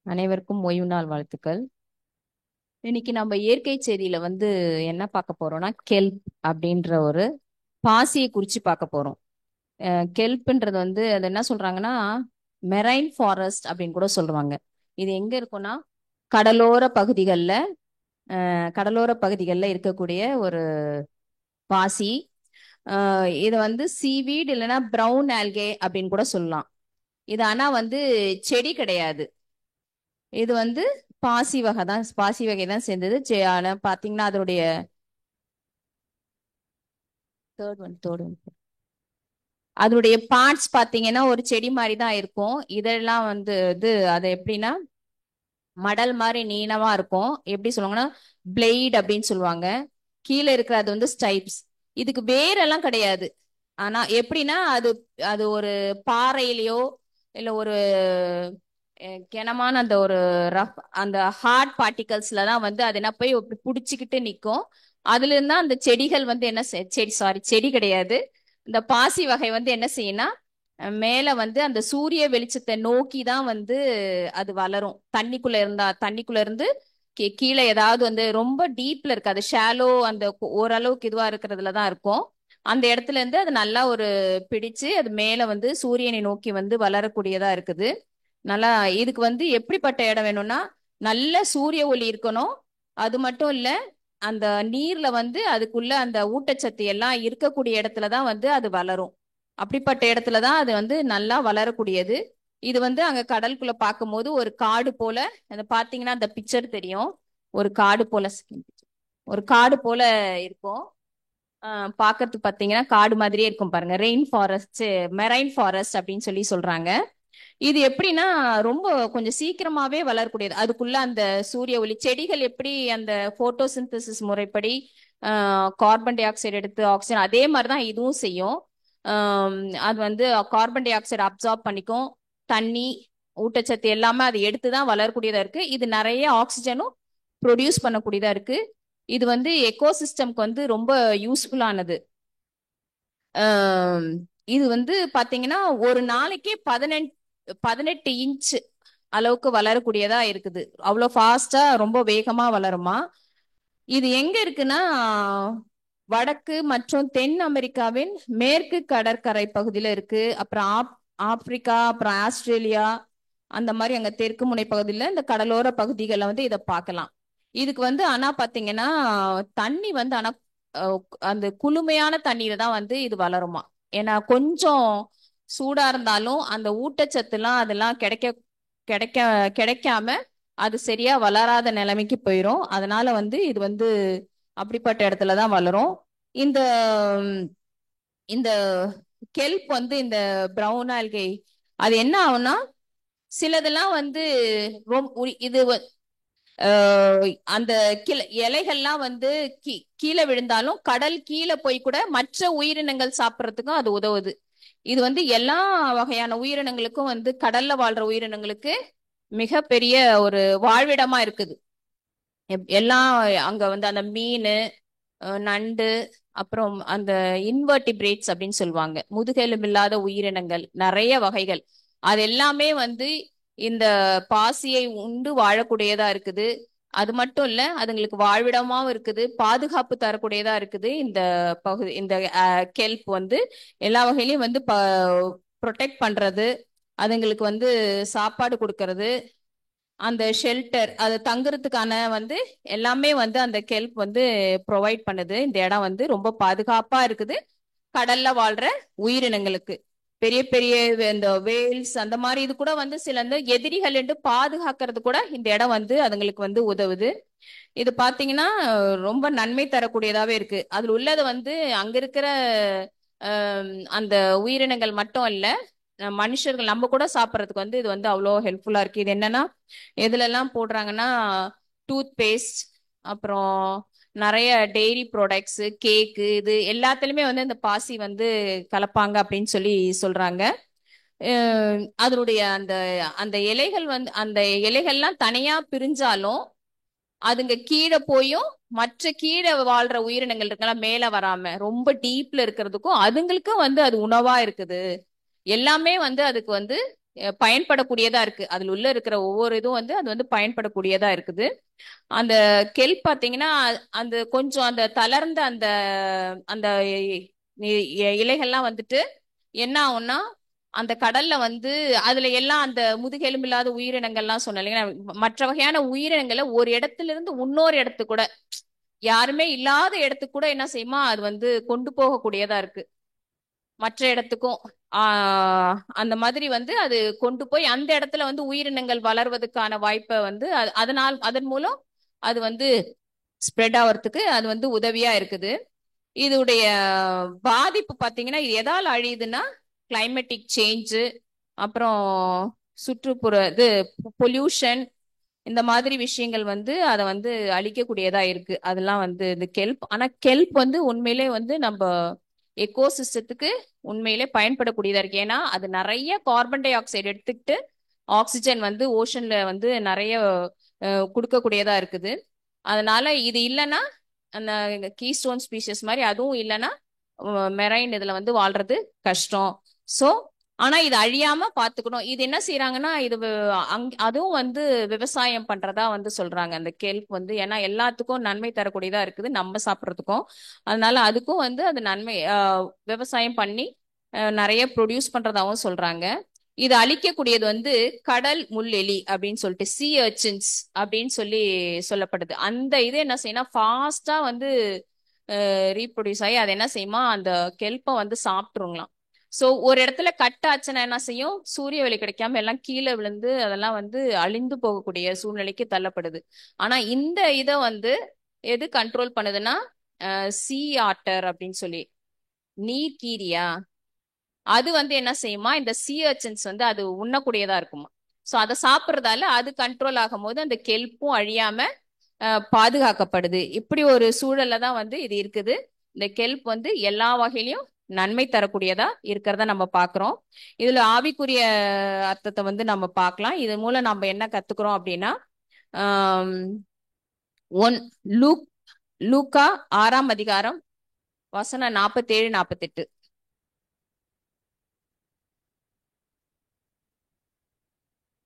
அனைவருக்கும் ஓய்வு நாள் வாழ்த்துக்கள். இன்னைக்கு நம்ம இயற்கை செய்தியில என்ன பார்க்க போறோம்னா கெல்ப் அப்படின்ற ஒரு பாசியை குறிச்சு பார்க்க போறோம். கெல்ப்ன்றது அது என்ன சொல்றாங்கன்னா மெரைன் ஃபாரஸ்ட் அப்படின்னு கூட சொல்றாங்க. இது எங்க இருக்கும்னா கடலோர பகுதிகளில் இருக்கக்கூடிய ஒரு பாசி. இது சீவீட் இல்லைன்னா பிரவுன் ஆல்கே அப்படின்னு கூட சொல்லலாம். இது ஆனா செடி கிடையாது. இது பாசி வகை தான் சேர்ந்தது. ஆனா பாத்தீங்கன்னா அதனுடைய தேர்ட் ஒன் அதனுடைய பார்ட்ஸ் பாத்தீங்கன்னா ஒரு செடி மாதிரி தான் இருக்கும். இதெல்லாம் அது எப்படின்னா மடல் மாதிரி நீளமா இருக்கும். எப்படி சொல்லுவாங்கன்னா பிளேட் அப்படின்னு சொல்லுவாங்க. கீழே இருக்கிறது ஸ்டைப்ஸ். இதுக்கு வேரெல்லாம் கிடையாது. ஆனா எப்படின்னா அது அது ஒரு பாறையிலயோ இல்ல ஒரு கனமான அந்த ஒரு ரஃப் அந்த ஹார்ட் பார்ட்டிகல்ஸ்ல தான் அது என்ன போய் புடிச்சுக்கிட்டு நிக்கும். அதுல இருந்தா அந்த செடிகள் என்ன செடி கிடையாது. இந்த பாசி வகை என்ன செய்யும்னா மேல அந்த சூரிய வெளிச்சத்தை நோக்கி தான் அது வளரும். தண்ணிக்குள்ள இருந்து கீழே ஏதாவது ரொம்ப டீப்ல இருக்காது. ஷாலோ அந்த ஓரளவுக்கு இதுவா இருக்கிறதுல தான் இருக்கும். அந்த இடத்துல இருந்து அது நல்லா ஒரு பிடிச்சு அது மேல சூரியனை நோக்கி வளரக்கூடியதா இருக்குது. நல்லா இதுக்கு எப்படிப்பட்ட இடம் வேணும்னா நல்ல சூரிய ஒளி இருக்கணும். அது மட்டும் இல்ல அந்த நீர்ல அதுக்குள்ள அந்த ஊட்டச்சத்து எல்லாம் இருக்கக்கூடிய இடத்துலதான் அது வளரும். அப்படிப்பட்ட இடத்துலதான் அது நல்லா வளரக்கூடியது. இது அங்க கடலுக்குள்ள பார்க்கும்போது ஒரு காடு போல அந்த பாத்தீங்கன்னா அந்த பிக்சர் தெரியும். ஒரு காடு போல ஒரு காடு போல இருக்கும். பாக்குறதுக்கு பாத்தீங்கன்னா காடு மாதிரியே இருக்கும் பாருங்க. ரெயின் ஃபாரஸ்ட் மெரைன் ஃபாரஸ்ட் அப்படின்னு சொல்றாங்க. இது எப்படின்னா ரொம்ப கொஞ்சம் சீக்கிரமாவே வளரக்கூடியது. அதுக்குள்ள அந்த சூரிய ஒளி செடிகள் எப்படி அந்த போட்டோசிந்தசிஸ் முறைப்படி கார்பன் டை ஆக்சைடு எடுத்து ஆக்சிஜன் அதே மாதிரிதான் இதுவும் செய்யும். ஆஹ் அது கார்பன் டை ஆக்சைடு அப்சார்ப் பண்ணிக்கும். தண்ணி ஊட்டச்சத்து எல்லாமே அது எடுத்துதான் வளரக்கூடியதா இருக்கு. இது நிறைய ஆக்சிஜனும் ப்ரொடியூஸ் பண்ணக்கூடியதா இருக்கு. இது எக்கோசிஸ்டம்க்கு ரொம்ப யூஸ்ஃபுல்லானது. ஆஹ் இது பாத்தீங்கன்னா ஒரு நாளைக்கே 18 இன்ச் அளவுக்கு வளரக்கூடியதா இருக்குது. அவ்வளவு ஃபாஸ்டா ரொம்ப வேகமா வளருமா. இது எங்க இருக்குன்னா வடக்கு மற்றும் தென் அமெரிக்காவின் மேற்கு கடற்கரை பகுதியில இருக்கு. அப்புறம் ஆப்பிரிக்கா, அப்புறம் ஆஸ்திரேலியா, அந்த மாதிரி அங்க தெற்கு முனை பகுதியில இந்த கடலோர பகுதிகளை இதை பார்க்கலாம். இதுக்கு ஆனா பாத்தீங்கன்னா தண்ணி ஆனா அந்த குளுமையான தண்ணீரை தான் இது வளருமா. ஏன்னா கொஞ்சம் சூடா இருந்தாலும் அந்த ஊட்டச்சத்துலாம் அதெல்லாம் கிடைக்க கிடைக்காம அது சரியா வளராத நிலைமைக்கு போயிரும். அதனால இது அப்படிப்பட்ட இடத்துலதான் வளரும். இந்த இந்த கெல்ப் இந்த பிரவுன் ஆல்கை அது என்ன ஆகும்னா சிலதெல்லாம் இது அந்த இலைகள்லாம் கீழே விழுந்தாலும் கடல் கீழே போய் கூட மற்ற உயிரினங்கள் சாப்பிட்றதுக்கும் அது உதவுது. இது எல்லா வகையான உயிரினங்களுக்கும் கடல்ல வாழ்ற உயிரினங்களுக்கு மிகப்பெரிய ஒரு வாழ்விடமா இருக்குது. எல்லாம் அங்க அந்த மீன், நண்டு, அப்புறம் அந்த இன்வெர்டிபிரேட்ஸ் அப்படின்னு சொல்லுவாங்க, முதுகெலும்பில்லாத உயிரினங்கள் நிறைய வகைகள். அது எல்லாமே இந்த பாசியை உண்டு வாழக்கூடியதா இருக்குது. அது மட்டும் இல்ல அதுங்களுக்கு வாழ்விடமாவும் இருக்குது, பாதுகாப்பு தரக்கூடியதா இருக்குது. இந்த பகுதி இந்த கெல்ப் எல்லா வகையிலையும் ப்ரொடெக்ட் பண்றது, அதுங்களுக்கு சாப்பாடு கொடுக்கறது, அந்த ஷெல்டர் அது தங்குறதுக்கான எல்லாமே அந்த கெல்ப் ப்ரொவைட் பண்ணுது. இந்த இடம் ரொம்ப பாதுகாப்பா இருக்குது கடல்ல வாழ்ற உயிரினங்களுக்கு. பெரிய பெரிய இந்த வேல்ஸ் அந்த மாதிரி இது கூட சில எதிரிகள் என்று பாதுகாக்கிறது கூட இந்த இடம் அதுங்களுக்கு உதவுது. இது பாத்தீங்கன்னா ரொம்ப நன்மை தரக்கூடியதாவே இருக்கு. அதுல உள்ளது அங்க இருக்கிற அந்த உயிரினங்கள் மட்டும் இல்ல, மனுஷர்கள் நம்ம கூட சாப்பிட்றதுக்கு இது அவ்வளோ ஹெல்ப்ஃபுல்லா இருக்கு. இது என்னன்னா எதுல எல்லாம் போடுறாங்கன்னா டூத் பேஸ்ட், அப்புறம் நிறைய டெய்ரி ப்ராடக்ட்ஸ், கேக்கு, இது எல்லாத்துலயுமே இந்த பாசி கலப்பாங்க அப்படின்னு சொல்றாங்க. அதனுடைய அந்த அந்த இலைகள் அந்த இலைகள்லாம் தனியா பிரிஞ்சாலும் அதுங்க கீழே போயும் மற்ற கீழே வாழ்ற உயிரினங்கள் இருக்கலாம் மேல வராம ரொம்ப டீப்ல இருக்கிறதுக்கும் அதுங்களுக்கும் அது உணவா இருக்குது. எல்லாமே அதுக்கு பயன்படக்கூடியதா இருக்கு. அதுல உள்ள இருக்கிற ஒவ்வொரு இதுவும் வந்து அது வந்து பயன்படக்கூடியதா இருக்குது. அந்த கெல்ப் பாத்தீங்கன்னா அந்த கொஞ்சம் அந்த தளர்ந்த அந்த அந்த இலைகள்லாம் வந்துட்டு என்ன ஆகும்னா அந்த கடல்ல வந்து அதுல எல்லாம் அந்த முதுகெலும்பு இல்லாத உயிரினங்கள்லாம் சொன்னேன் இல்லைங்களா, மற்ற வகையான உயிரினங்களை ஒரு இடத்துல இருந்து இன்னொரு இடத்துக்கு கூட, யாருமே இல்லாத இடத்துக்கு கூட என்ன செய்யுமா அது வந்து கொண்டு போகக்கூடியதா இருக்கு. மற்ற இடத்துக்கும் அந்த மாதிரி வந்து அது கொண்டு போய் அந்த இடத்துல வந்து உயிரினங்கள் வளர்வதற்கான வாய்ப்பை வந்து அதனால் அதன் மூலம் அது வந்து ஸ்ப்ரெட் ஆகிறதுக்கு அது வந்து உதவியா இருக்குது. இதோடைய பாதிப்பு பாத்தீங்கன்னா இது எதால அழியுதுன்னா கிளைமேட்டிக் சேஞ்சு, அப்புறம் சுற்றுப்புற இது பொல்யூஷன், இந்த மாதிரி விஷயங்கள் வந்து அதை வந்து அழிக்கக்கூடியதா இருக்கு. அதெல்லாம் வந்து இந்த கெல்ப். ஆனா கெல்ப் வந்து உண்மையிலே வந்து நம்ம எக்கோசிஸ்டத்துக்கு உண்மையிலே பயன்படக்கூடியதா இருக்கு. ஏன்னா அது நிறைய கார்பன் டை ஆக்சைடு எடுத்துக்கிட்டு ஆக்சிஜன் வந்து ஓஷன்ல வந்து நிறைய கொடுக்கக்கூடியதா இருக்குது. அதனால இது இல்லைன்னா அந்த கீஸ்டோன் ஸ்பீஷஸ் மாதிரி அதுவும் இல்லைன்னா மெரைன் இதுல வந்து வாழ்றது கஷ்டம். சோ ஆனா இது அழியாம பாத்துக்கணும். இது என்ன செய்யறாங்கன்னா இது அதுவும் வந்து விவசாயம் பண்றதா வந்து சொல்றாங்க அந்த கெல்ப் வந்து. ஏன்னா எல்லாத்துக்கும் நன்மை தரக்கூடியதா இருக்குது நம்ம சாப்பிட்றதுக்கும். அதனால அதுக்கும் வந்து அது நன்மை விவசாயம் பண்ணி நிறைய ப்ரொடியூஸ் பண்றதாவும் சொல்றாங்க. இது அழிக்கக்கூடியது வந்து கடல் முள்ளெலி அப்படின்னு சொல்லிட்டு சி அர்ச்சின்ஸ் அப்படின்னு சொல்லப்படுது. அந்த இது என்ன செய்யணும் ஃபாஸ்டா வந்து ரீப்ரொடியூஸ் ஆகி அது என்ன செய்யுமா அந்த கெல்ப்பை வந்து சாப்பிட்டுருங்களாம். ஸோ ஒரு இடத்துல கட் ஆச்சுன்னா என்ன செய்யும், சூரிய ஒளி கிடைக்காம எல்லாம் கீழே விழுந்து அதெல்லாம் வந்து அழிந்து போகக்கூடிய சூழ்நிலைக்கு தள்ளப்படுது. ஆனா இந்த இதை வந்து எது கண்ட்ரோல் பண்ணுதுன்னா சி ஆட்டர் அப்படின்னு சொல்லி நீர்க்கீரியா அது வந்து என்ன செய்யுமா இந்த சி அர்ச்சன்ஸ் வந்து அது உண்ணக்கூடியதா இருக்குமா. ஸோ அதை சாப்பிட்றதால அது கண்ட்ரோல் ஆகும் போது அந்த கெல்ப்பும் அழியாம பாதுகாக்கப்படுது. இப்படி ஒரு சூழல்ல தான் வந்து இது இருக்குது. இந்த கெல்ப் வந்து எல்லா வகையிலையும் நன்மை தரக்கூடியதா இருக்கிறத நம்ம பார்க்கிறோம். இதுல ஆவிக்குரிய அர்த்தத்தை வந்து நம்ம பார்க்கலாம். இது மூலம் நம்ம என்ன கத்துக்கிறோம் அப்படின்னா ஆஹ் ஒன் லூக் லூக்கா 6ஆம் அதிகாரம் வசனம் 47 48.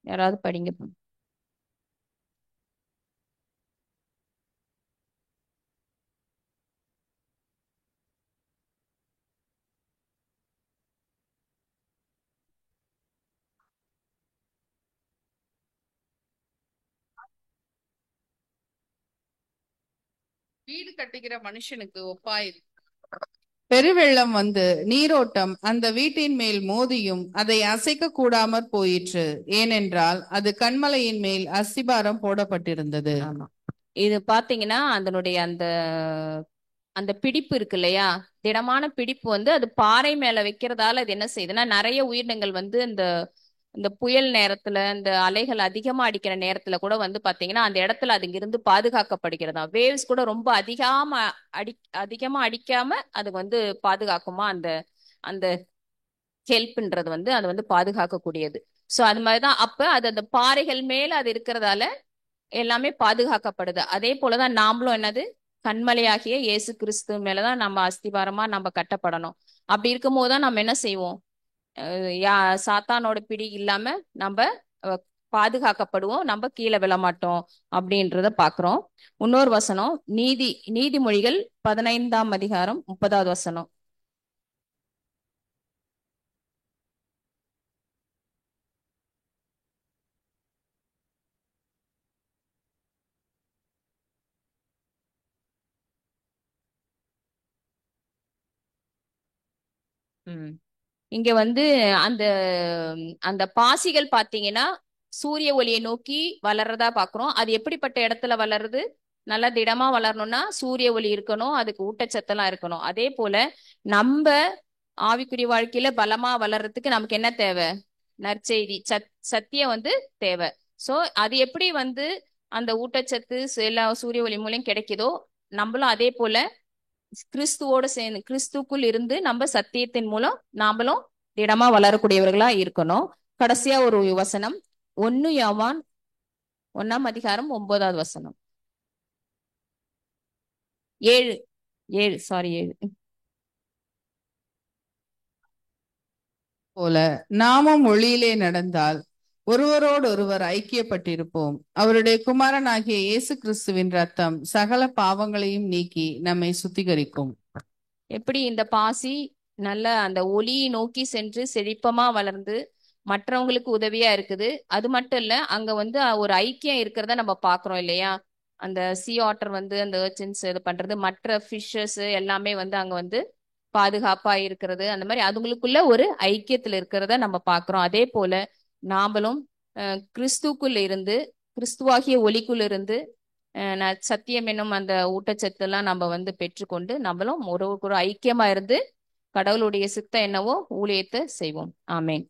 யாராவது படிங்க. வீடு கட்டுகிற மனுஷனுக்கு ஒப்பாயிரு. பெருவெள்ளம் வந்து நீரோட்டம் அந்த வீட்டின் மேல் மோதியும் அதை அசைக்க கூடாமற் போயிற்று. ஏனென்றால் அது கன்மலையின் மேல் அஸ்திபாரம் போடப்பட்டிருந்தது. ஆமா, இது பாத்தீங்கன்னா அதனுடைய அந்த அந்த பிடிப்பு இருக்கு இல்லையா, திடமான பிடிப்பு வந்து அது பாறை மேல வைக்கிறதால அது என்ன செய்யுதுன்னா நிறைய உயிரினங்கள் வந்து இந்த இந்த புயல் நேரத்துல இந்த அலைகள் அதிகமா அடிக்கிற நேரத்துல கூட வந்து பாத்தீங்கன்னா அந்த இடத்துல அது இருந்து பாதுகாக்கப்படுகிறதா. வேவ்ஸ் கூட ரொம்ப அதிகமா அடிக்காம அது வந்து பாதுகாக்குமா அந்த அந்த ஹெல்ப்ன்றது வந்து அது வந்து பாதுகாக்கக்கூடியது. சோ அது மாதிரிதான் அப்ப அது அந்த பாறைகள் மேல அது இருக்கிறதால எல்லாமே பாதுகாக்கப்படுது. அதே போலதான் நாமளும் என்னது கண்மலையாகிய இயேசு கிறிஸ்து மேலதான் நம்ம அஸ்திபாரமா நம்ம கட்டப்படணும். அப்படி இருக்கும் போதுதான் நம்ம என்ன செய்வோம், சாத்தானோட பிடி இல்லாம நம்ம பாதுகாக்கப்படுவோம், நம்ம கீழே விழமாட்டோம் அப்படின்றத பாக்குறோம். இன்னொரு வசனம் நீதிமொழிகள் 15ஆம் அதிகாரம் 30வது வசனம். இங்க வந்து அந்த அந்த பாசிகள் பாத்தீங்கன்னா சூரிய ஒளியை நோக்கி வளர்றதா பாக்குறோம். அது எப்படிப்பட்ட இடத்துல வளருது, நல்லா திடமா வளரணும்னா சூரிய ஒளி இருக்கணும், அதுக்கு ஊட்டச்சத்தெல்லாம் இருக்கணும். அதே போல நம்ம ஆவிக்குரிய வாழ்க்கையில பலமா வளர்றதுக்கு நமக்கு என்ன தேவை, நற்செய்தி சத்தியம் வந்து தேவை. சோ அது எப்படி வந்து அந்த ஊட்டச்சத்து எல்லாம் சூரிய ஒளி மூலம் கிடைக்குதோ, நம்மளும் அதே போல கிறிஸ்துவோட சேர்ந்து கிறிஸ்துக்குள் இருந்து நம்ம சத்தியத்தின் மூலம் நாமளும் திடமா வளரக்கூடியவர்களா இருக்கணும். கடைசியா ஒரு வசனம் 1 யோவான் 1ஆம் அதிகாரம் 9வது வசனம். 7 7 சாரி 7. போல நாமும் ஒளியிலே நடந்தால் ஒருவரோடு ஒருவர் ஐக்கியப்பட்டிருப்போம். அவருடைய குமாரனாகிய இயேசு கிறிஸ்துவின் ரத்தம் சகல பாவங்களையும் நீக்கி நம்மை சுத்திகரிக்கும். எப்படி இந்த பாசி நல்ல அந்த ஒளியை நோக்கி சென்று செழிப்பமா வளர்ந்து மற்றவங்களுக்கு உதவியா இருக்குது. அது மட்டும் இல்ல, அங்க வந்து ஒரு ஐக்கியம் இருக்கிறத நம்ம பாக்குறோம் இல்லையா? அந்த சீ ஆட்டர் வந்து அந்த ஏர்ச்சின்ஸ் இது பண்றது, மற்ற ஃபிஷஸ் எல்லாமே வந்து அங்க வந்து பாதுகாப்பா இருக்கிறது. அந்த மாதிரி அதுங்களுக்குள்ள ஒரு ஐக்கியத்துல இருக்கிறத நம்ம பாக்குறோம். அதே போல நாமளும் கிறிஸ்துக்குள்ள இருந்து, கிறிஸ்துவாகிய ஒளிக்குள்ள இருந்து சத்தியம் என்னும் அந்த ஊட்டச்சத்து எல்லாம் நம்ம வந்து பெற்றுக்கொண்டு நம்மளும் ஒரு ஐக்கியமா இருந்து கடவுளுடைய சித்தம் என்னவோ ஊழியத்தை செய்வோம். ஆமேன்.